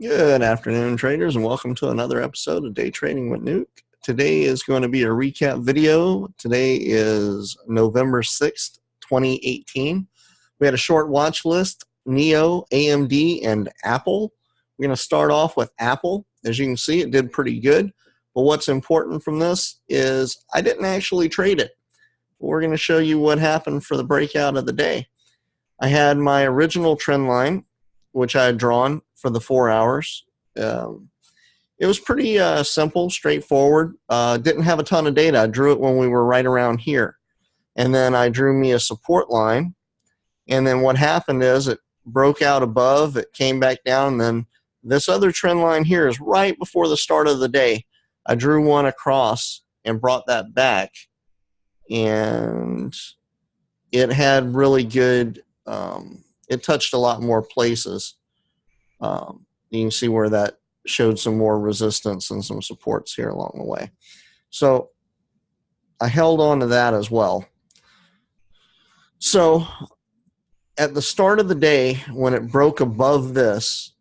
Good afternoon, traders, and welcome to another episode of Day Trading with Nuke. Today is going to be a recap video. Today is November 6th, 2018. We had a short watch list, NEO, AMD, and Apple. We're going to start off with Apple. As you can see, it did pretty good. But what's important from this is I didn't actually trade it. We're going to show you what happened for the breakout of the day. I had my original trend line, which I had drawn for the 4 hours. It was pretty simple, straightforward. Didn't have a ton of data. I drew it when we were right around here. And then I drew me a support line. And then what happened is it broke out above, it came back down, and then this other trend line here is right before the start of the day. I drew one across and brought that back. And it had really good, it touched a lot more places. You can see where that showed some more resistance and some supports here along the way. So I held on to that as well. So at the start of the day, when it broke above this,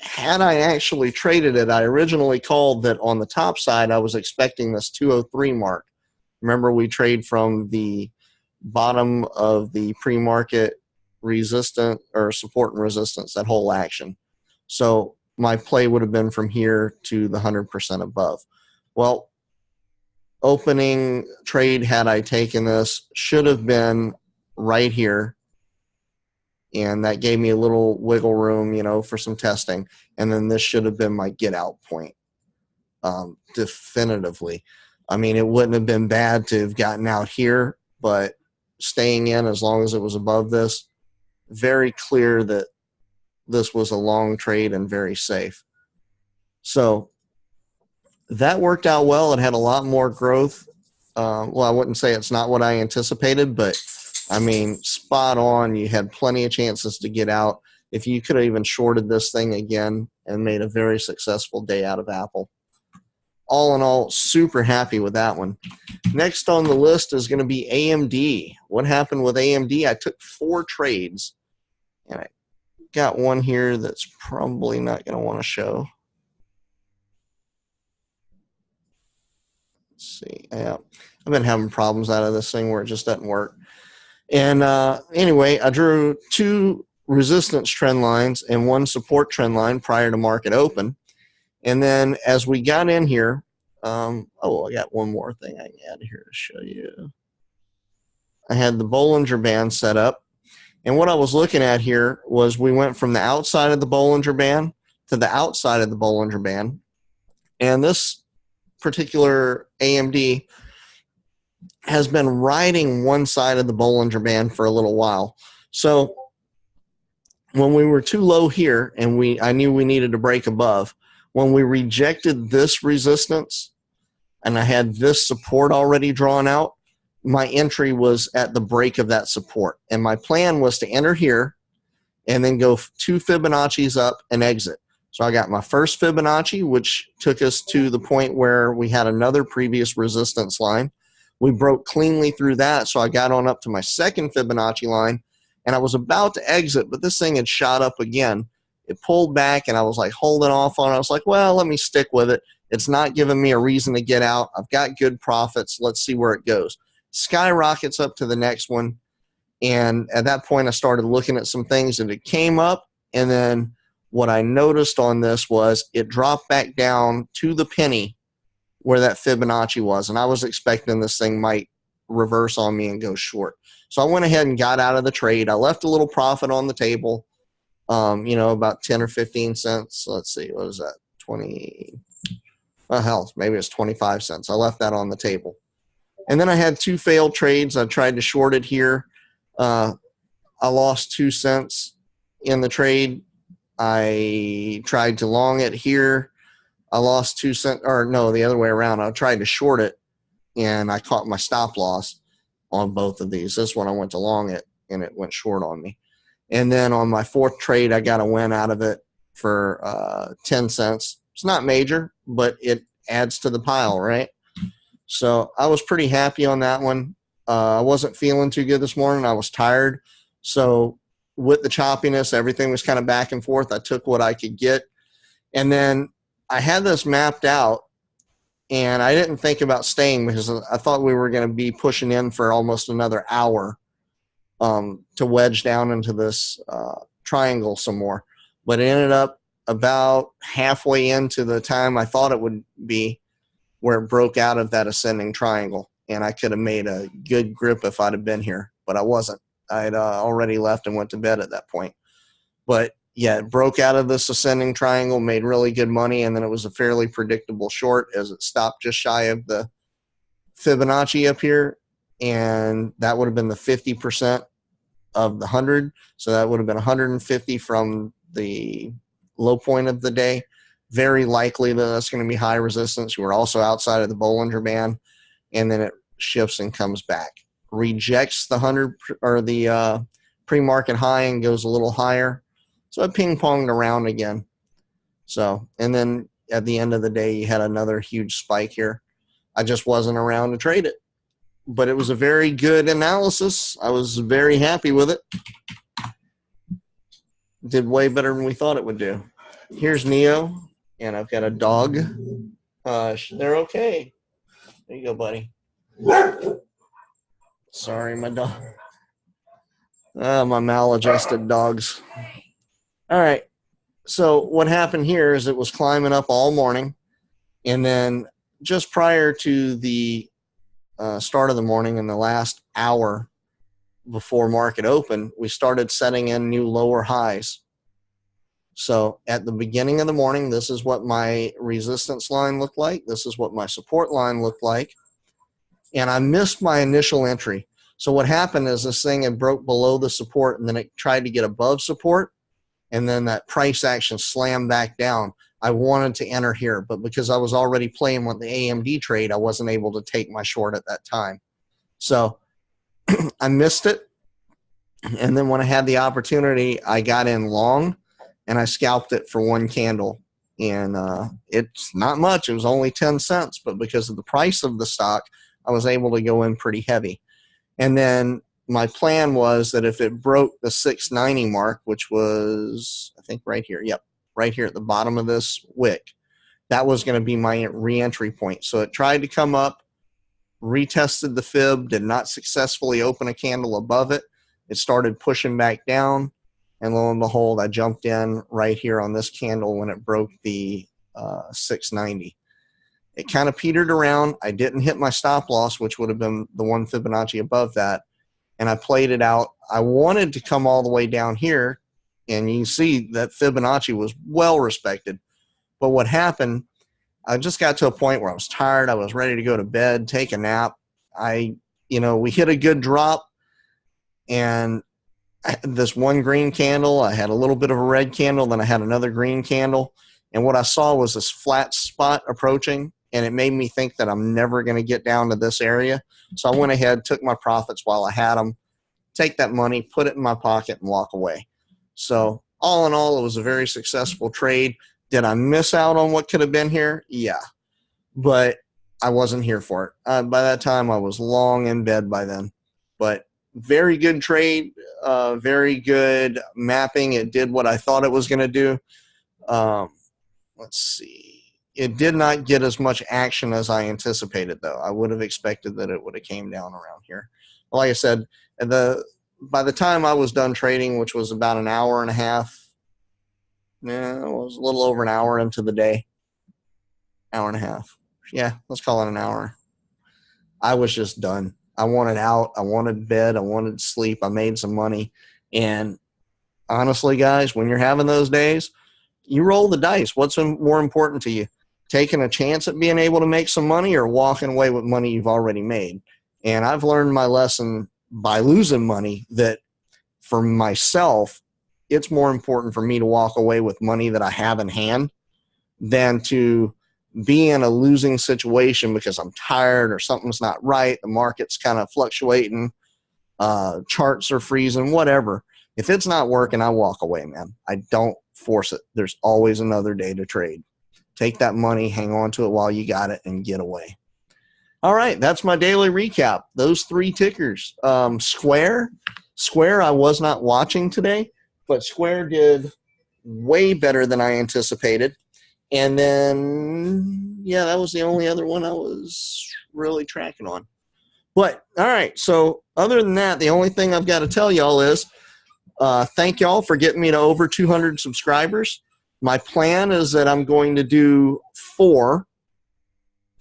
had I actually traded it, I originally called that on the top side, I was expecting this 203 mark. Remember, we trade from the bottom of the pre-market resistance or support and resistance, that whole action. So my play would have been from here to the 100% above. Well, opening trade, had I taken this, should have been right here. And that gave me a little wiggle room, for some testing. And then this should have been my get out point, definitively. I mean, it wouldn't have been bad to have gotten out here, but staying in as long as it was above this, very clear that this was a long trade and very safe. So that worked out well. It had a lot more growth. Well, I wouldn't say it's not what I anticipated, but I mean, spot on. You had plenty of chances to get out. If you could have even shorted this thing again and made a very successful day out of Apple. All in all, super happy with that one. Next on the list is going to be AMD. What happened with AMD? I took 4 trades, and I got one here that's probably not going to want to show. Let's see. Yeah, I've been having problems out of this thing where it just doesn't work. And anyway, I drew 2 resistance trend lines and 1 support trend line prior to market open. And then as we got in here, I got one more thing I can add here to show you. I had the Bollinger Band set up. And what I was looking at here was we went from the outside of the Bollinger Band to the outside of the Bollinger Band. And this particular AMD has been riding one side of the Bollinger Band for a little while. So when we were too low here and I knew we needed to break above, when we rejected this resistance and I had this support already drawn out, my entry was at the break of that support. And my plan was to enter here and then go 2 Fibonacci's up and exit. So I got my first Fibonacci, which took us to the point where we had another previous resistance line. We broke cleanly through that, so I got on up to my second Fibonacci line, and I was about to exit, but this thing had shot up again. It pulled back, and I was like holding off on it. I was like, well, let me stick with it. It's not giving me a reason to get out. I've got good profits. Let's see where it goes. Skyrockets up to the next one, and at that point, I started looking at some things, and it came up, and then what I noticed on this was it dropped back down to the penny where that Fibonacci was, and I was expecting this thing might reverse on me and go short. So I went ahead and got out of the trade. I left a little profit on the table, about 10 or 15 cents. Let's see, what was that? 20, well, hell, maybe it's 25 cents. I left that on the table. And then I had 2 failed trades. I tried to short it here. I lost 2 cents in the trade. I tried to long it here. I lost 2 cents, or no, the other way around. I tried to short it, and I caught my stop loss on both of these. This one I went to long it, and it went short on me. And then on my 4th trade, I got a win out of it for 10 cents. It's not major, but it adds to the pile, right? So I was pretty happy on that one. I wasn't feeling too good this morning. I was tired. So with the choppiness, everything was kind of back and forth. I took what I could get. And then I had this mapped out, and I didn't think about staying because I thought we were going to be pushing in for almost another hour to wedge down into this triangle some more. But it ended up about halfway into the time I thought it would be where it broke out of that ascending triangle. And I could have made a good grip if I'd have been here, but I wasn't. I'd already left and went to bed at that point. But yeah, it broke out of this ascending triangle, made really good money, and then it was a fairly predictable short as it stopped just shy of the Fibonacci up here, and that would have been the 50% of the 100. So that would have been 150 from the low point of the day. Very likely that that's going to be high resistance. We're also outside of the Bollinger Band, and then it shifts and comes back. Rejects the 100 or the pre-market high and goes a little higher. So it ping-ponged around again. So, and then at the end of the day, you had another huge spike here. I just wasn't around to trade it. But it was a very good analysis. I was very happy with it. Did way better than we thought it would do. Here's Neo, and I've got a dog. They're okay. There you go, buddy. Sorry, my dog. My maladjusted dogs. All right. So what happened here is it was climbing up all morning, and then just prior to the start of the morning, in the last hour before market open, we started setting in new lower highs. So at the beginning of the morning, this is what my resistance line looked like. This is what my support line looked like. And I missed my initial entry. So what happened is this thing had broke below the support, and then it tried to get above support, and then that price action slammed back down. I wanted to enter here, but because I was already playing with the AMD trade, I wasn't able to take my short at that time. So I missed it. And then when I had the opportunity, I got in long, and I scalped it for one candle. And it's not much. It was only 10 cents, but because of the price of the stock, I was able to go in pretty heavy. And then my plan was that if it broke the 690 mark, which was, I think, right here. Yep. Right here at the bottom of this wick, that was going to be my re-entry point. So it tried to come up, retested the fib, did not successfully open a candle above it. It started pushing back down, and lo and behold, I jumped in right here on this candle when it broke the 690. It kind of petered around. I didn't hit my stop loss, which would have been the one Fibonacci above that, and I played it out. I wanted to come all the way down here, and you can see that Fibonacci was well respected. But what happened, I just got to a point where I was tired. I was ready to go to bed, take a nap. We hit a good drop, and this one green candle, I had a little bit of a red candle, then I had another green candle. And what I saw was this flat spot approaching, and it made me think that I'm never going to get down to this area. So I went ahead, took my profits while I had them, take that money, put it in my pocket, and walk away. So all in all, it was a very successful trade. Did I miss out on what could have been here? Yeah, but I wasn't here for it. By that time, I was long in bed by then. But very good trade, very good mapping. It did what I thought it was going to do. Let's see. It did not get as much action as I anticipated, though. I would have expected that it would have came down around here. Like I said, by the time I was done trading, which was about an hour and a half, it was a little over an hour into the day. Hour and a half. Yeah, let's call it an hour. I was just done. I wanted out. I wanted bed. I wanted sleep. I made some money. And honestly, guys, when you're having those days, you roll the dice. What's more important to you? Taking a chance at being able to make some money or walking away with money you've already made? And I've learned my lesson by losing money that for myself, it's more important for me to walk away with money that I have in hand than to be in a losing situation because I'm tired or something's not right. The market's kind of fluctuating. Charts are freezing, whatever. If it's not working, I walk away, man. I don't force it. There's always another day to trade. Take that money, hang on to it while you got it, and get away. All right, that's my daily recap. Those three tickers. Square I was not watching today, but Square did way better than I anticipated. And then, yeah, that was the only other one I was really tracking on. But, all right, so other than that, the only thing I've got to tell y'all is thank y'all for getting me to over 200 subscribers. My plan is that I'm going to do four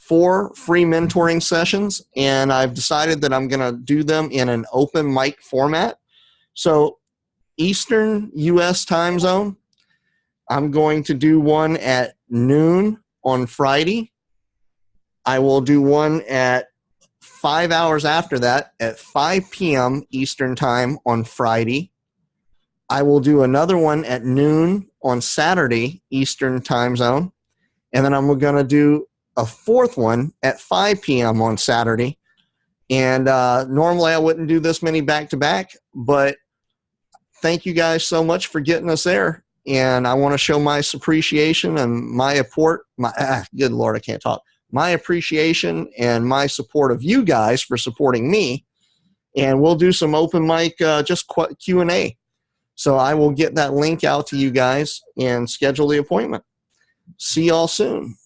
free mentoring sessions, and I've decided that I'm going to do them in an open mic format. So Eastern U.S. time zone, I'm going to do one at noon on Friday. I will do one at 5 hours after that at 5 p.m. Eastern time on Friday. I will do another one at noon on Saturday Eastern time zone. And then I'm going to do a fourth one at 5 p.m. on Saturday. And normally I wouldn't do this many back-to-back, but thank you guys so much for getting us there. And I want to show my appreciation and my support. Good Lord, I can't talk. My appreciation and my support of you guys for supporting me. And we'll do some open mic, just Q&A. So I will get that link out to you guys and schedule the appointment. See y'all soon.